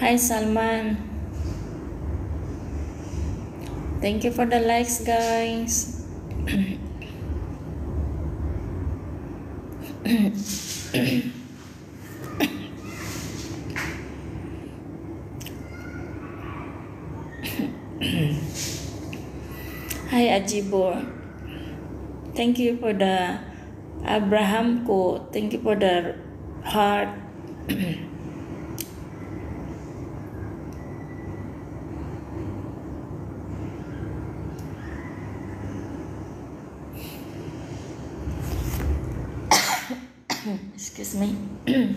Hi Salman. Thank you for the likes, guys. Hi Ajibor. Thank you for the Abraham ko. Thank you for the heart. Excuse me.